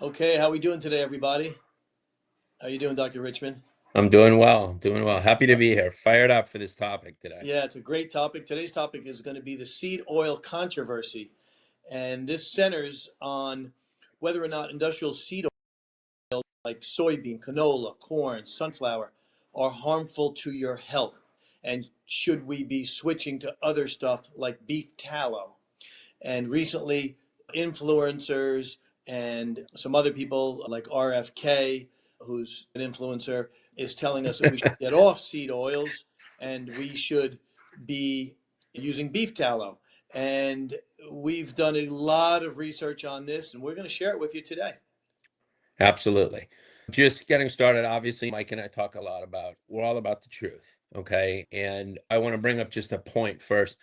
Okay, how we doing today, everybody? How you doing, Dr. Richmond? I'm doing well, doing well. Happy to Uh, be here. Fired up for this topic today. yeah, it's a great topic. Today's topic is going to be the seed oil controversy, and this centers on whether or not industrial seed oil like soybean, canola, corn, sunflower are harmful to your health, and should we be switching to other stuff like beef tallow? And recently, influencers and some other people like RFK, who's an influencer, is telling us that we should get off seed oils and we should be using beef tallow. And we've done a lot of research on this, and we're going to share it with you today. Absolutely. Just getting started, obviously, Mike and I talk a lot about, we're all about the truth, okay? And I want to bring up just a point first.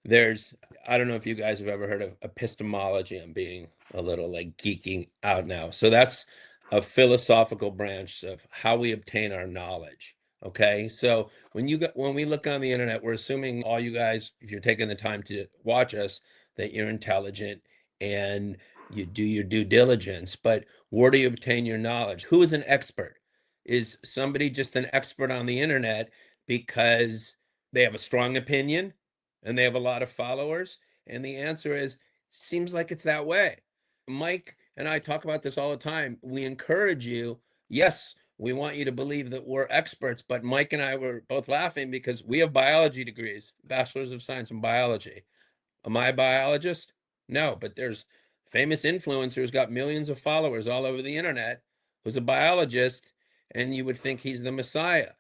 There's, I don't know if you guys have ever heard of epistemology. I'm being a little like geeking out now. So that's a philosophical branch of how we obtain our knowledge. Okay. So when we look on the internet, we're assuming all you guys, if you're taking the time to watch us, that you're intelligent and you do your due diligence. But where do you obtain your knowledge? Who is an expert? Is somebody just an expert on the internet because they have a strong opinion and they have a lot of followers? And the answer is, seems like it's that way. Mike and I talk about this all the time. We encourage you. Yes, we want you to believe that we're experts, but Mike and I were both laughing because we have biology degrees, bachelor's of science in biology. Am I a biologist? No, but there's famous influencers got millions of followers all over the internet who's a biologist, and you would think he's the Messiah.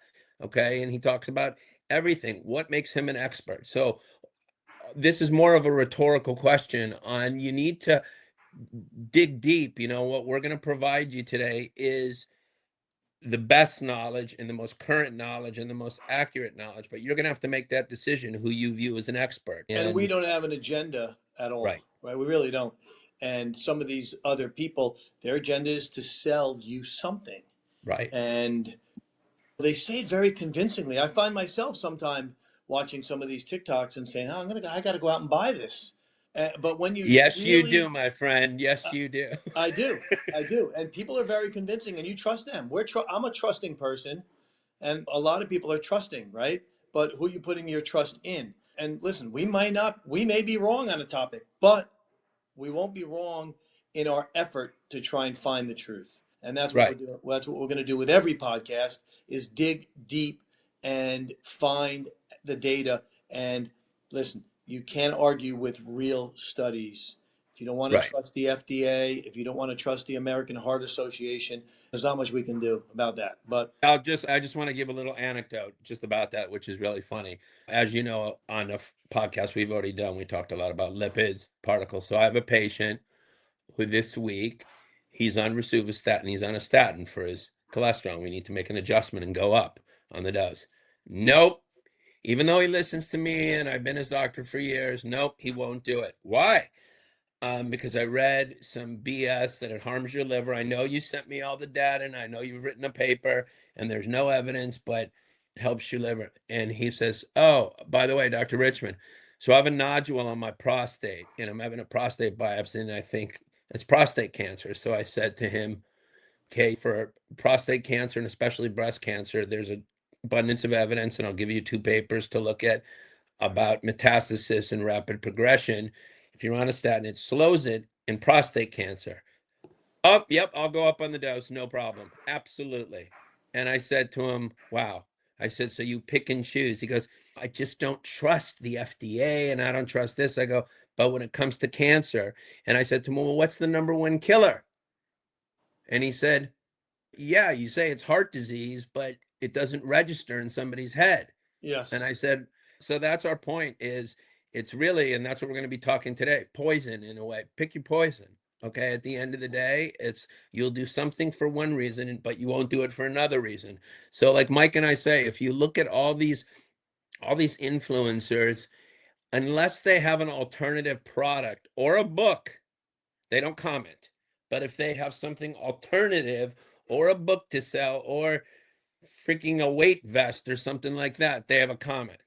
Okay. And he talks about everything. What makes him an expert? So this is more of a rhetorical question on you need to dig deep. What we're going to provide you today is the best knowledge and the most current knowledge and the most accurate knowledge, but you're going to have to make that decision who you view as an expert. And we And don't have an agenda at all, right, right? We really don't. And some of these other people, their agenda is to sell you something. right. And they say it very convincingly. I find myself sometimes watching some of these TikToks and saying, "Oh, I got to go out and buy this." But when you Yes, you do, really, my friend. Yes, uh, you do. I do, I do, and people are very convincing, and you trust them. I'm a trusting person, and a lot of people are trusting, right? But who are you putting your trust in? And listen, we may be wrong on a topic, but we won't be wrong in our effort to try and find the truth. And that's what we're Right. doing. Well, that's what we're going to do with every podcast is dig deep and find the data. And listen, you can't argue with real studies. If you don't want to Right. trust the FDA, if you don't want to trust the American Heart Association, there's not much we can do about that. But I just want to give a little anecdote just about that, which is really funny. As you know, on the podcast we've already done, we talked a lot about lipids, particles. So I have a patient who this week, he's on rosuvastatin. He's on a statin for his cholesterol. We need to make an adjustment and go up on the dose. Nope. Even though he listens to me and I've been his doctor for years, nope, he won't do it. Why? Because I read some BS that it harms your liver. I know you sent me all the data and I know you've written a paper and there's no evidence, but it helps your liver. And he says, oh, by the way, Dr. Richmond, so I have a nodule on my prostate and I'm having a prostate biopsy and I think it's prostate cancer. So I said to him, okay, for prostate cancer and especially breast cancer, there's an abundance of evidence, and I'll give you two papers to look at about metastasis and rapid progression. If you're on a statin, it slows it in prostate cancer. Oh, yep, I'll go up on the dose, no problem. Absolutely. And I said to him, wow. I said, so you pick and choose. He goes, I just don't trust the FDA and I don't trust this. I go, but when it comes to cancer, and I said to him, well, what's the number one killer? And he said, yeah, you say it's heart disease, but it doesn't register in somebody's head. And yes, I said, so that's our point is it's really, and that's what we're going to be talking today, poison in a way. Pick your poison. Okay. At the end of the day, it's you'll do something for one reason, but you won't do it for another reason. So like Mike and I say, if you look at all these influencers, unless they have an alternative product or a book, they don't comment. But if they have something alternative or a book to sell or freaking a weight vest or something like that, they have a comment.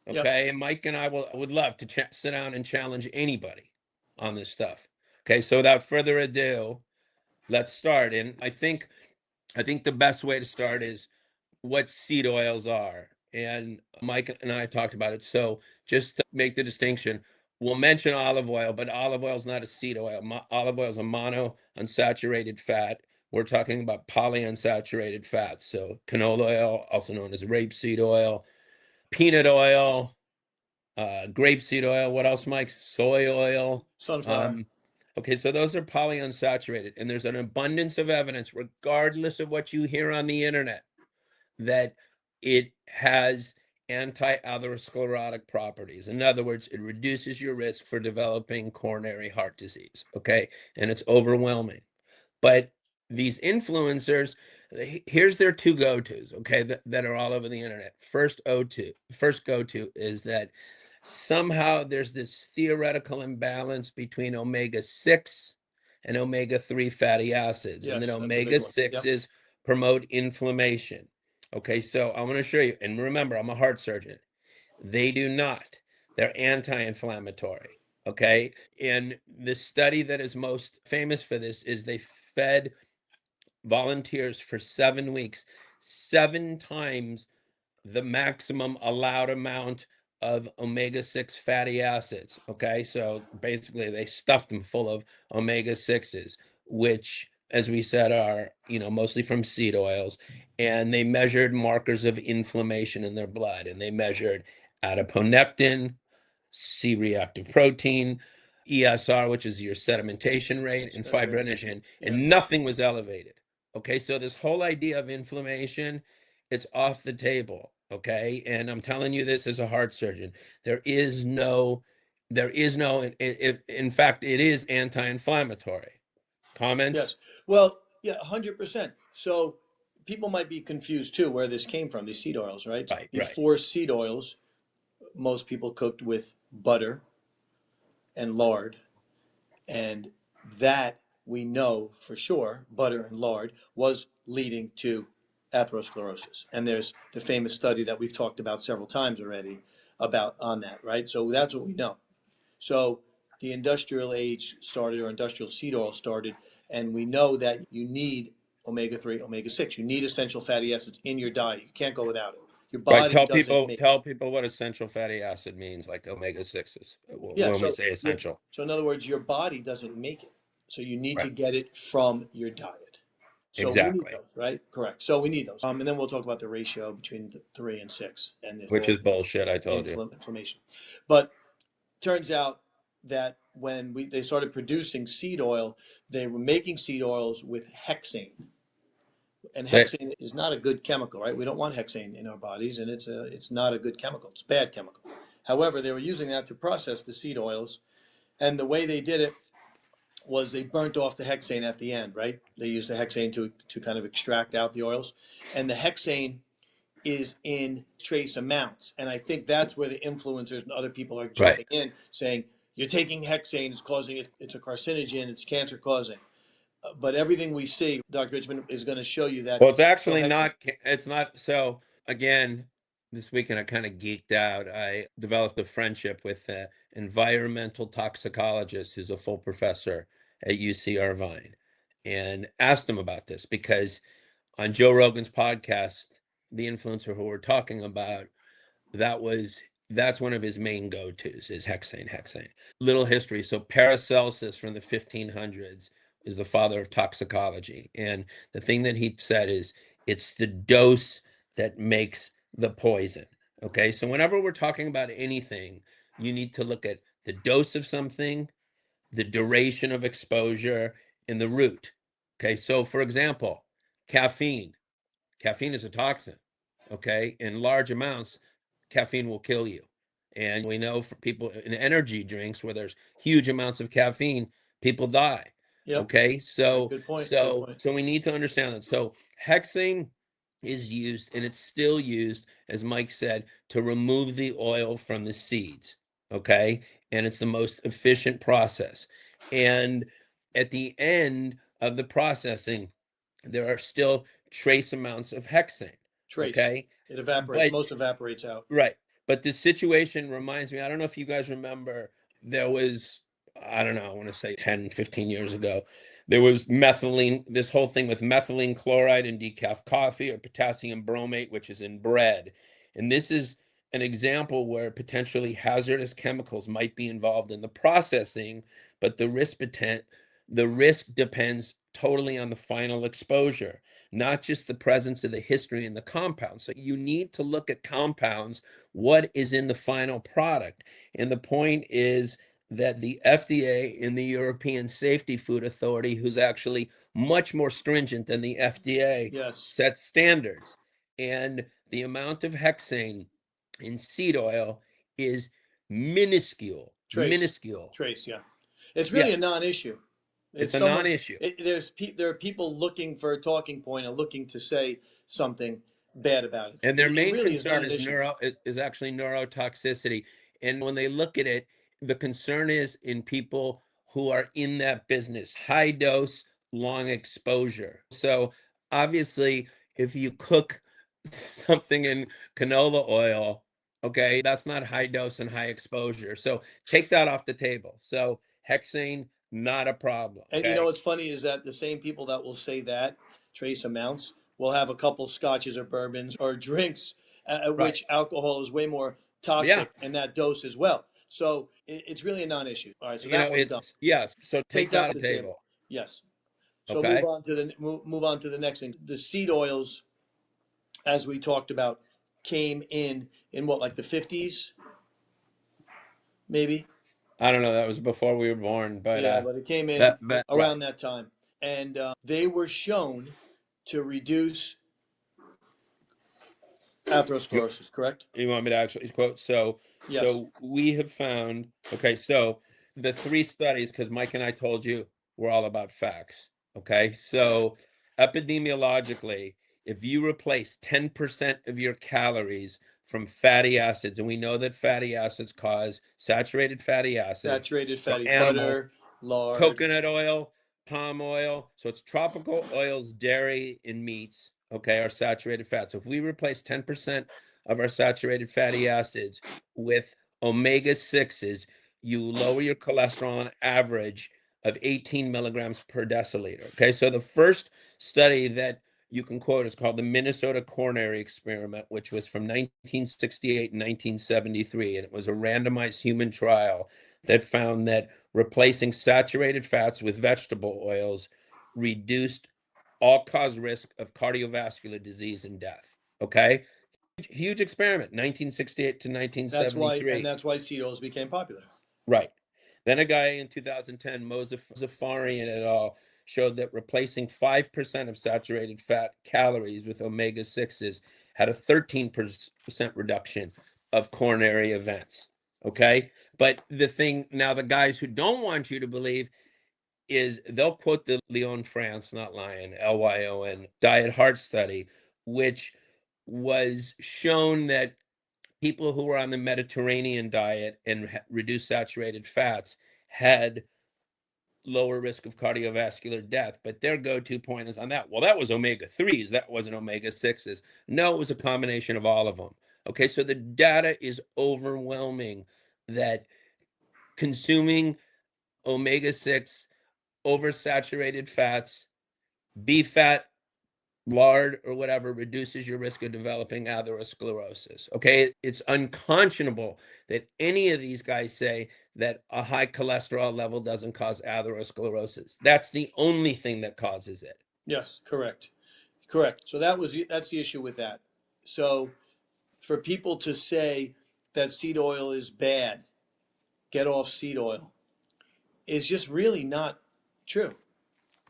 yep. Okay. And Mike and I would love to sit down and challenge anybody on this stuff. Okay. So without further ado, let's start. And I think the best way to start is what seed oils are. And Mike and I talked about it. So just to make the distinction, we'll mention olive oil, but olive oil is not a seed oil. Olive oil is a monounsaturated fat. We're talking about polyunsaturated fats. So canola oil, also known as rapeseed oil, peanut oil, grapeseed oil. What else, Mike? Soy oil. Sunflower. Okay, so those are polyunsaturated, and there's an abundance of evidence, regardless of what you hear on the internet, that it has anti-atherosclerotic properties. In other words, it reduces your risk for developing coronary heart disease. Okay, and it's overwhelming. But these influencers, here's their two go-tos, okay, that are all over the internet. First go-to is that somehow there's this theoretical imbalance between omega-6 and omega-3 fatty acids, and that Yes, that's a big one. Yep. omega-6s promote inflammation. Okay, so I'm going to show you, and remember, I'm a heart surgeon. They do not. They're anti-inflammatory. Okay. And the study that is most famous for this is they fed volunteers for 7 weeks, 7 times the maximum allowed amount of omega-6 fatty acids. Okay. So basically, they stuffed them full of omega-6s, which, as we said, are, mostly from seed oils. And they measured markers of inflammation in their blood, and they measured adiponectin, C-reactive protein, ESR, which is your sedimentation rate, and fibrinogen, and nothing was elevated. Okay, so this whole idea of inflammation, it's off the table. Okay, and I'm telling you this as a heart surgeon. There is no, in fact, it is anti-inflammatory. Comments? Yes. Well, yeah, 100%. So people might be confused too where this came from, these seed oils, right? Right. Before seed oils, most people cooked with butter and lard, and that we know for sure, butter and lard was leading to atherosclerosis. And there's the famous study that we've talked about several times already about on that, right? So that's what we know. So the industrial age started, or industrial seed oil started, and we know that you need omega-3, omega-6. You need essential fatty acids in your diet. You can't go without it. Your Right. body doesn't make it. Tell people what essential fatty acid means, like omega-6s, Yeah, when we say essential. so in other words, your body doesn't make it. So you need to Right. get it from your diet. So we need Exactly. those, right? Correct. So we need those. And then we'll talk about the ratio between the 3 and 6 and the Which is bullshit, I told you. inflammation. But turns out that when they started producing seed oil, they were making seed oils with hexane. And hexane is not a good chemical, right? We don't want hexane in our bodies, and it's not a good chemical. It's a bad chemical. However, they were using that to process the seed oils, and the way they did it was they burnt off the hexane at the end, right? They used the hexane to kind of extract out the oils, and the hexane is in trace amounts. And I think that's where the influencers and other people are jumping in, saying, you're taking hexane, it's causing it, it's a carcinogen, it's cancer causing. But everything we see, Dr. Richmond, is going to show you that. Well, it's actually not, it's not. So again, this weekend I kind of geeked out. I developed a friendship with an environmental toxicologist who's a full professor at UC Irvine, and asked him about this because on Joe Rogan's podcast, the influencer who we're talking about, that's one of his main go-tos is hexane. Little history. So Paracelsus from the 1500s is the father of toxicology. And the thing that he said is it's the dose that makes the poison. Okay. So whenever we're talking about anything, you need to look at the dose of something, the duration of exposure, and the root. Okay. So for example, caffeine. Caffeine is a toxin. Okay. In large amounts, caffeine will kill you. And we know for people in energy drinks where there's huge amounts of caffeine, people die. Yep. Okay. So, good point. So we need to understand that. So hexane is used, and it's still used, as Mike said, to remove the oil from the seeds. Okay. And it's the most efficient process. And at the end of the processing, there are still trace amounts of hexane. Trace. Okay. It evaporates. Most evaporates out. Right. But the situation reminds me, I don't know if you guys remember, there was, I don't know, I want to say 10, 15 years ago, There was methylene, this whole thing with methylene chloride in decaf coffee, or potassium bromate, which is in bread. And this is an example where potentially hazardous chemicals might be involved in the processing, but the risk depends totally on the final exposure, not just the presence of the history in the compound. So you need to look at compounds, what is in the final product. And the point is that the FDA and the European Safety Food Authority, who's actually much more stringent than the FDA, Yes. sets standards. And the amount of hexane in seed oil is minuscule. Trace. Minuscule. Trace, yeah. It's really Yeah, a non-issue. it's It's a someone, non-issue. there are people looking for a talking point and looking to say something bad about it. And their It main really is not concern an issue. is actually neurotoxicity. And when they look at it, the concern is in people who are in that business, high dose, long exposure. So obviously, if you cook something in canola oil, okay, that's not high dose and high exposure. So take that off the table. So hexane, not a problem. And you know Okay. what's funny is that the same people that will say that, trace amounts, will have a couple scotches or bourbons or drinks at Right. which alcohol is way more Yeah. toxic in that dose as well. So it's really a non-issue. All right, so You that know, one's done. it's, yes. So Take take that that off off the the table. table. Yes. So Okay. move on to the next thing. The seed oils, as we talked about, came in what, like the 50s, maybe? I don't know. That was before we were born, but Yeah, but it came in that right. around that time. And they were shown to reduce You atherosclerosis, correct? you want me to actually quote? So Yes. we have found. Okay, so the three studies, because Mike and I told you we're all about facts. Okay, so epidemiologically, if you replace 10% of your calories from fatty acids, and we know that fatty acids cause saturated fatty acids, Saturated so fatty animal butter, lard. coconut oil, palm oil. So it's tropical oils, dairy, and meats, okay, are saturated fat. So if we replace 10% of our saturated fatty acids with omega 6s, you lower your cholesterol on average of 18 milligrams per deciliter. Okay, so the first study that you can quote is called the Minnesota Coronary Experiment, which was from 1968 and 1973. And it was a randomized human trial that found that replacing saturated fats with vegetable oils reduced all-cause risk of cardiovascular disease and death. Okay? Huge experiment, 1968 to And 1973. that's why seed oils became popular. Right. Then a guy in 2010, Mozafarian et al., showed that replacing 5% of saturated fat calories with omega 6s had a 13% reduction of coronary events. Okay. But the thing now, the guys who don't want you to believe is they'll quote the Lyon, France, not Lyon, Lyon diet heart study, which was shown that people who were on the Mediterranean diet and reduced saturated fats had lower risk of cardiovascular death. But their go-to point is on that. Well, that was omega 3s. That wasn't omega 6s. No, it was a combination of all of them. Okay, so the data is overwhelming that consuming omega 6 oversaturated fats, beef fat, lard, or whatever reduces your risk of developing atherosclerosis. Okay, it's unconscionable that any of these guys say that a high cholesterol level doesn't cause atherosclerosis. That's the only thing that causes it. Yes, correct. So that's the issue with that. So for people to say that seed oil is bad, get off seed oil, is just really not true.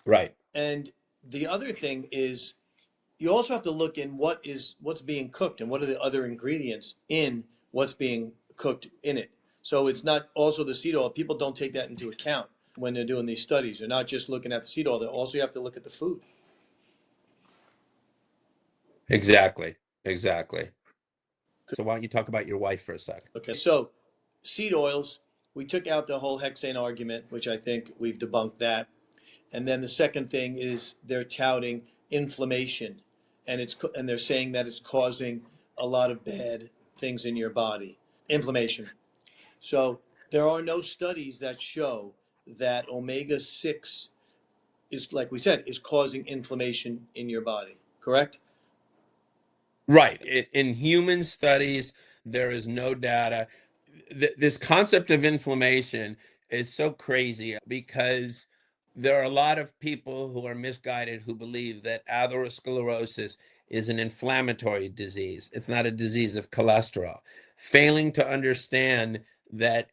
Right. And the other thing is you also have to look in what's being cooked and what are the other ingredients in what's being cooked in it. So it's not also the seed oil. People don't take that into account when they're doing these studies. They're not just looking at the seed oil. They also have to look at the food. Exactly. Exactly. So why don't you talk about your wife for a sec? Okay, so seed oils, we took out the whole hexane argument, which I think we've debunked that. And then the second thing is they're touting inflammation, and they're saying that it's causing a lot of bad things in your body. Inflammation. So there are no studies that show that omega 6 is, like we said, is causing inflammation in your body, correct? Right. In human studies, there is no data. This concept of inflammation is so crazy because there are a lot of people who are misguided who believe that atherosclerosis is an inflammatory disease. It's not a disease of cholesterol. Failing to understand that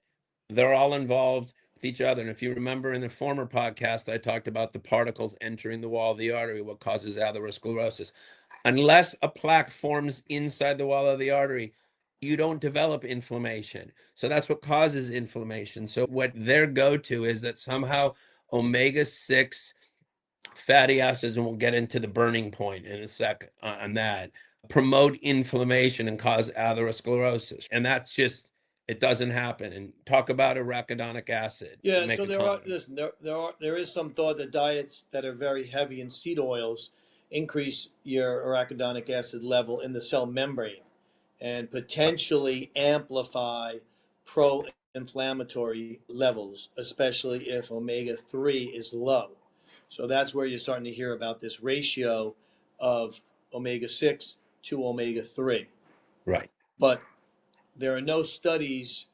they're all involved with each other. And if you remember in the former podcast, I talked about the particles entering the wall of the artery, what causes atherosclerosis. Unless a plaque forms inside the wall of the artery, you don't develop inflammation. So that's what causes inflammation. So what their go-to is that somehow omega-6 fatty acids, and we'll get into the burning point in a second on that, promote inflammation and cause atherosclerosis. And that's just, it doesn't happen. And talk about arachidonic acid. Yeah, Make so a there are, comment. listen, there is some thought that diets that are very heavy in seed oils increase your arachidonic acid level in the cell membrane and potentially amplify pro-inflammatory levels, especially if omega-3 is low. So that's where you're starting to hear about this ratio of omega-6 to omega-3. Right. But there are no studies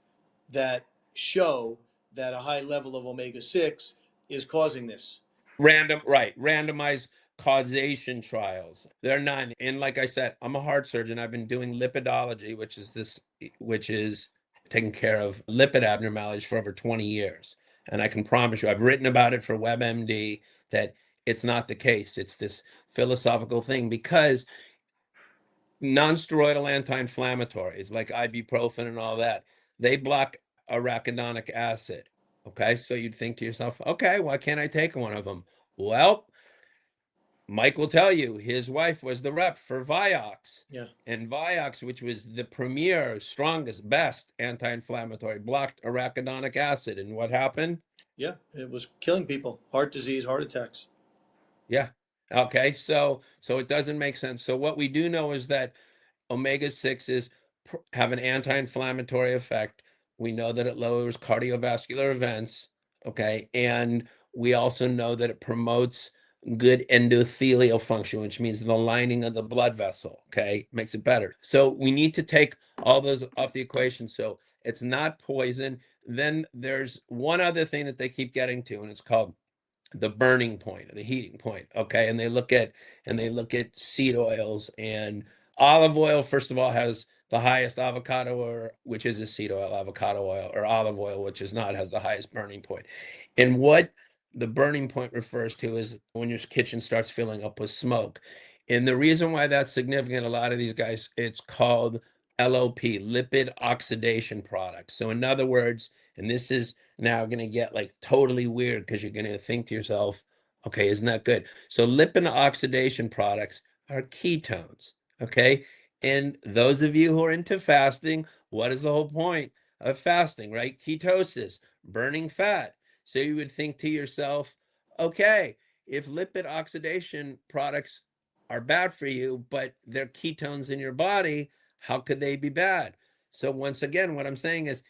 that show that a high level of omega-6 is causing this. Randomized causation trials. They're none. And like I said, I'm a heart surgeon. I've been doing lipidology, which is taking care of lipid abnormalities for over 20 years. And I can promise you, I've written about it for WebMD that it's not the case. It's this philosophical thing because non-steroidal anti-inflammatories like ibuprofen and all that, they block arachidonic acid. Okay, so you'd think to yourself, okay, why can't I take one of them? Well, Mike will tell you his wife was the rep for Vioxx. Yeah. And Vioxx, which was the premier, strongest, best anti-inflammatory, blocked arachidonic acid. And what happened? Yeah, it was killing people. Heart disease, heart attacks. Yeah. Okay. So it doesn't make sense. So what we do know is that omega-6s have an anti-inflammatory effect. We know that it lowers cardiovascular events. Okay. And we also know that it promotes good endothelial function, which means the lining of the blood vessel. Okay. Makes it better. So we need to take all those off the equation. So it's not poison. Then there's one other thing that they keep getting to, and it's called the burning point or the heating point. Okay. And they look at seed oils, and olive oil, first of all, has the highest avocado oil, which is a seed oil, avocado oil, or olive oil, which is not, has the highest burning point. And what the burning point refers to is when your kitchen starts filling up with smoke. And the reason why that's significant, a lot of these guys, it's called LOP, lipid oxidation products. So in other words, and this is now going to get like totally weird because you're going to think to yourself, okay, isn't that good? So lipid oxidation products are ketones, okay? And those of you who are into fasting, what is the whole point of fasting, right? Ketosis, burning fat. So you would think to yourself, okay, if lipid oxidation products are bad for you, but they're ketones in your body, how could they be bad? So once again, what I'm saying is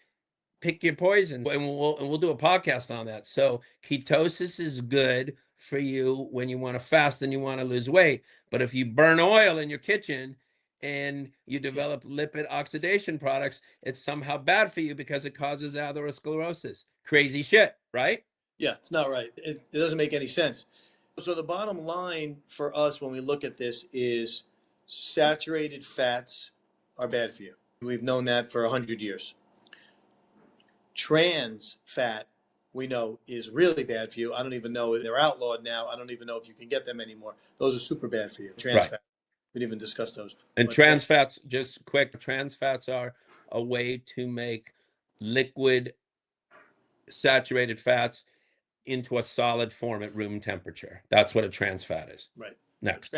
pick your poison, and we'll do a podcast on that. So ketosis is good for you when you want to fast and you want to lose weight. But if you burn oil in your kitchen and you develop lipid oxidation products, it's somehow bad for you because it causes atherosclerosis. Crazy shit, right? Yeah, it's not right. It doesn't make any sense. So the bottom line for us when we look at this is saturated fats are bad for you. We've known that for 100 years. Trans fat, we know, is really bad for you. I don't even know, they're outlawed now. I don't even know if you can get them anymore. Those are super bad for you. Trans Right. fat. We didn't even discuss those. And But trans fats, just quick, trans fats are a way to make liquid saturated fats into a solid form at room temperature. That's what a trans fat is. right. Next.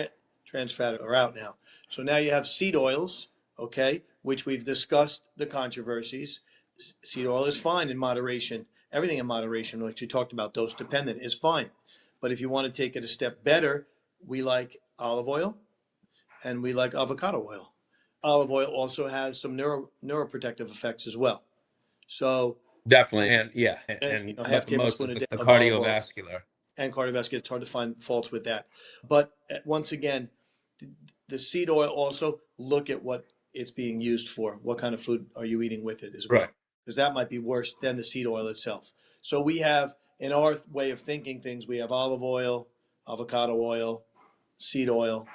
Trans fat are out now. So now you have seed oils, okay, which we've discussed the controversies. Seed oil is fine in moderation. Everything in moderation, like you talked about, dose dependent, is fine. But if you want to take it a step better, we like olive oil and we like avocado oil. Olive oil also has some neuroprotective effects as well. So Definitely. And yeah, and and half but most tablespoon is a the day of olive oil. cardiovascular. and cardiovascular. It's hard to find faults with that. But once again, the seed oil also look at what it's being used for. What kind of food are you eating with it as well? Right. Because that might be worse than the seed oil itself. So we have, in our way of thinking things, we have olive oil, avocado oil, seed oil,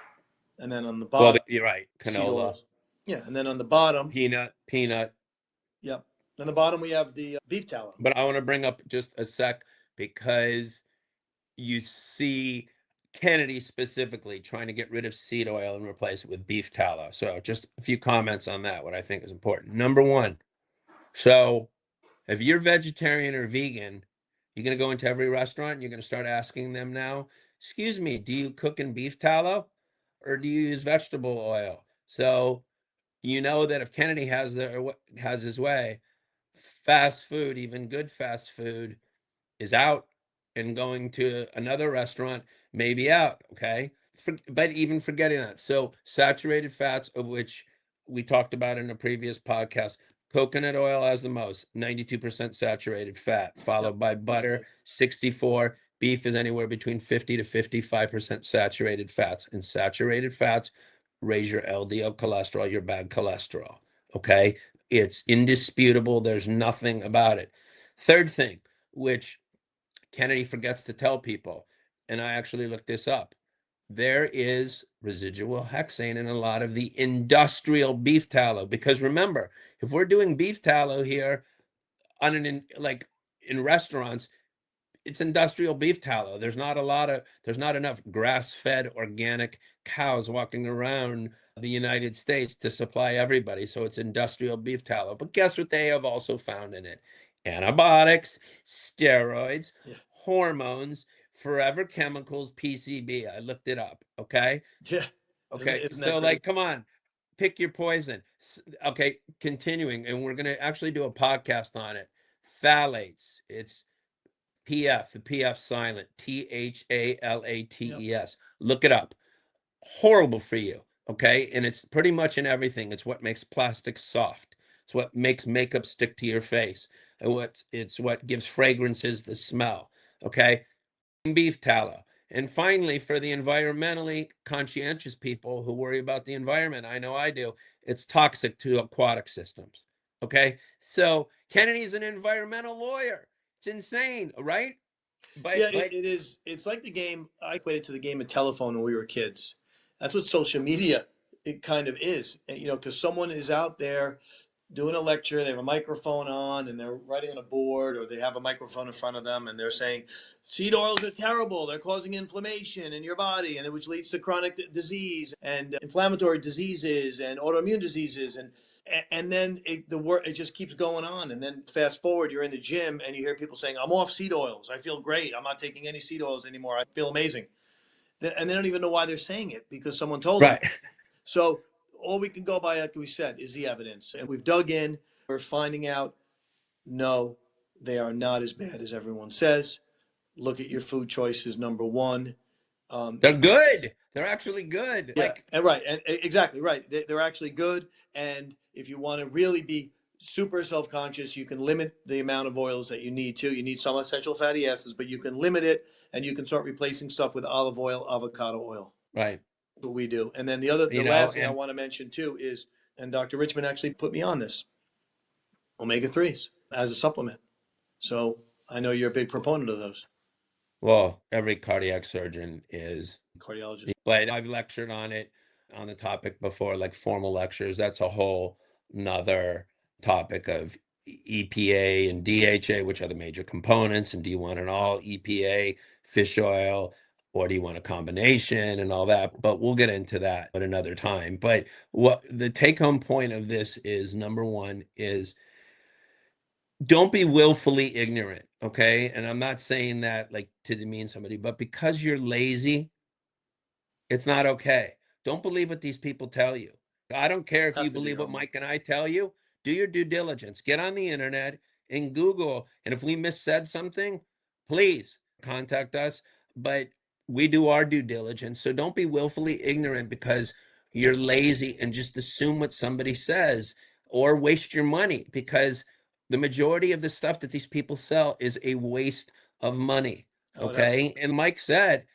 and then on the Well, bottom, you're right. seed Canola, oils. Yeah, and then on the bottom, peanut. yep. On the bottom we have the beef tallow. But I want to bring up just a sec because you see Kennedy specifically trying to get rid of seed oil and replace it with beef tallow. So just a few comments on that, what I think is important. Number one, so if you're vegetarian or vegan, you're going to go into every restaurant and you're going to start asking them now, excuse me, do you cook in beef tallow or do you use vegetable oil? So you know that if Kennedy has his way, fast food, even good fast food, is out and going to another restaurant, maybe out. Okay. But even forgetting that. So, saturated fats, of which we talked about in a previous podcast, coconut oil has the most, 92% saturated fat, followed Yep. by butter, 64. Beef is anywhere between 50 to 55% saturated fats. And saturated fats raise your LDL cholesterol, your bad cholesterol. Okay. It's indisputable. There's nothing about it. Third thing, which Kennedy forgets to tell people, and I actually looked this up. There is residual hexane in a lot of the industrial beef tallow. Because remember, if we're doing beef tallow here like in restaurants, it's industrial beef tallow. There's not enough grass-fed organic cows walking around the United States to supply everybody. So it's industrial beef tallow. But guess what they have also found in it? Antibiotics, steroids, Yeah. hormones, forever chemicals, PCB. I looked it up. Okay. Yeah. Okay. Isn't that So crazy? come on, pick your poison. Okay. Continuing, and we're going to actually do a podcast on it. Phthalates. It's PF, the PF silent, Yep. THALATES. Look it up. Horrible for you. Okay. And it's pretty much in everything. It's what makes plastic soft. It's what makes makeup stick to your face. And it's what gives fragrances the smell. Okay. Beef tallow. And finally, for the environmentally conscientious people who worry about the environment, I know I do, it's toxic to aquatic systems. Okay. So Kennedy's an environmental lawyer. It's insane, right? Yeah, But it is. It's like the game. I equated to the game of telephone when we were kids. That's what social media it kind of is. You know, because someone is out there doing a lecture, they have a microphone on, and they're writing on a board, or they have a microphone in front of them, and they're saying, "Seed oils are terrible. They're causing inflammation in your body, and which leads to chronic disease and inflammatory diseases and autoimmune diseases." And then it just keeps going on, and then fast forward, you're in the gym and you hear people saying, "I'm off seed oils. I feel great. I'm not taking any seed oils anymore. I feel amazing," and they don't even know why they're saying it because someone told them. right, So all we can go by, like we said, is the evidence, and we've dug in. We're finding out no, they are not as bad as everyone says. Look at your food choices. Number one, they're good. They're actually good. yeah, Like, and right, and exactly right. They're actually good, and if you want to really be super self-conscious, you can limit the amount of oils that you need to. You need some essential fatty acids, but you can limit it, and you can start replacing stuff with olive oil, avocado oil. right, What we do, and then the last thing I and want to mention too is, and Dr. Richmond actually put me on this, omega threes as a supplement. So I know you're a big proponent of those, well, every cardiac surgeon is. cardiologist. But I've lectured on it on the topic before, like formal lectures. That's a whole nother topic of EPA and DHA, which are the major components. And do you want an all EPA fish oil, or do you want a combination and all that? But we'll get into that at another time. But what the take home point of this is, number one, is don't be willfully ignorant. Okay. And I'm not saying that like to demean somebody, but because you're lazy, it's not okay. Don't believe what these people tell you. I don't care if you Have to do believe your what homework. Mike and I tell you. Do your due diligence. Get on the internet and Google. And if we missaid something, please contact us. But we do our due diligence. So don't be willfully ignorant because you're lazy and just assume what somebody says or waste your money, because the majority of the stuff that these people sell is a waste of money. Oh, definitely. Okay. And Mike said,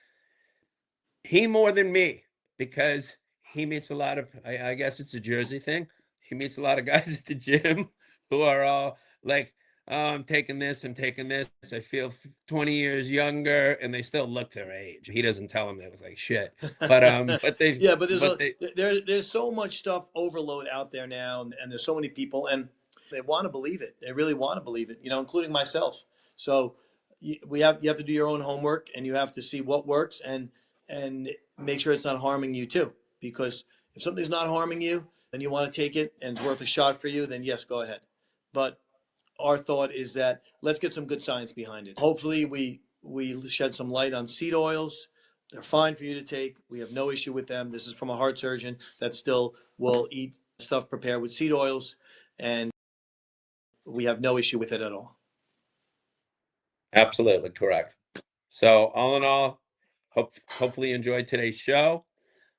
he more than me, because he meets a lot of, I guess it's a Jersey thing. He meets a lot of guys at the gym who are all like, oh, I'm taking this, I'm taking this. I feel 20 years younger, and they still look their age. He doesn't tell them they look like shit. But they've, Yeah, but but they, there's so much stuff overload out there now, and there's so many people, and they want to believe it. They really want to believe it, including myself. So you have to do your own homework, and you have to see what works, and make sure it's not harming you too. Because if something's not harming you, and you want to take it, and it's worth a shot for you, then yes, go ahead. But our thought is that let's get some good science behind it. Hopefully, we shed some light on seed oils. They're fine for you to take. We have no issue with them. This is from a heart surgeon that still will eat stuff prepared with seed oils, and we have no issue with it at all. absolutely correct. So all in all, hopefully you enjoyed today's show.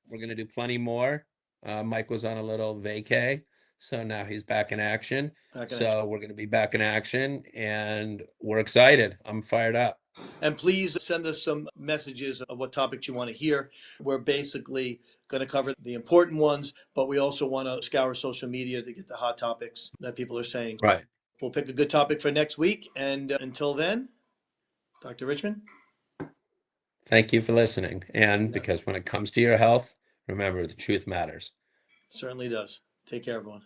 We're going to do plenty more. Mike was on a little vacay, so now he's back in action. Back in action. So we're going to be back in action, and we're excited. I'm fired up. And please send us some messages of what topics you want to hear. We're basically going to cover the important ones, but we also want to scour social media to get the hot topics that people are saying. Right. We'll pick a good topic for next week. And until then, Dr. Richmond? Thank you for listening. And because when it comes to your health, remember, the truth matters. Certainly does. Take care, everyone.